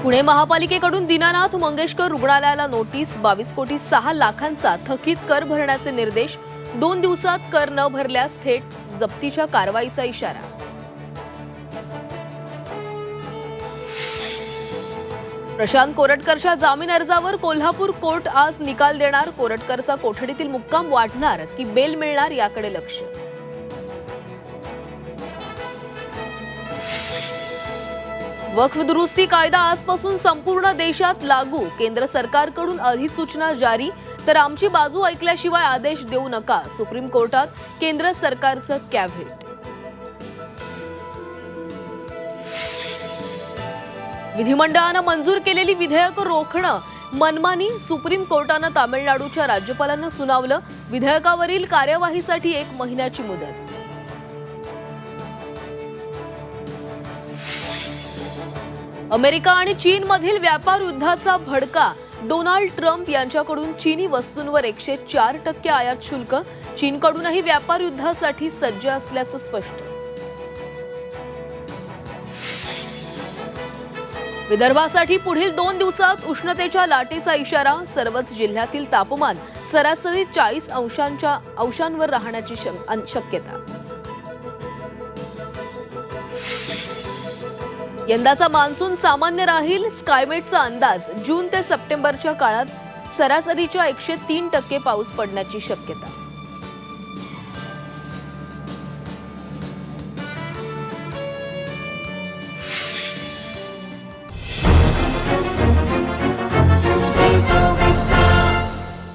पुणे महापालिकेकडून दीनानाथ मंगेशकर रुग्णालयाला नोटीस 22 कोटी 6 लाखांचा थकीत कर भरण्याचे निर्देश 2 दिवसात कर न भरल्यास थेट जप्तीच्या कारवाईचा इशारा। प्रशांत कोरटकरच्या जामीन अर्जावर कोल्हापूर कोर्ट आज निकाल देणार। कोरटकरचा कोठडीतील मुक्काम वाढणार की बेल मिळणार याकडे लक्ष। वक्फ दुरुस्ती कायदा आजपासून संपूर्ण देशात लागू। केंद्र सरकारकडून अधिसूचना जारी। तर आमची बाजू ऐकल्याशिवाय आदेश देऊ नका, सुप्रीम कोर्टात केंद्र सरकारचं कॅव्हेट। विधिमंडळानं मंजूर केलेली विधेयक रोखणं मनमानी। सुप्रीम कोर्टानं तामिळनाडूच्या राज्यपालांना सुनावलं। विधेयकावरील कार्यवाहीसाठी 1 महिन्याची मुदत। अमेरिका आणि चीनमधील व्यापार युद्धाचा भडका। डोनाल्ड ट्रम्प यांच्याकडून चीनी वस्तूंवर 104% आयात शुल्क। चीनकडूनही व्यापार युद्धासाठी सज्ज असल्याचं स्पष्ट। विदर्भासाठी पुढील 2 दिवसात उष्णतेच्या लाटेचा इशारा। सर्वच जिल्ह्यातील तापमान सरासरी 40 अंशांवर राहण्याची शक्यता। यंदाचा मान्सून सामान्य राहील। स्कायमेटचा अंदाज। जून ते सप्टेंबरच्या काळात सरासरीच्या 103% पाऊस पडण्याची शक्यता।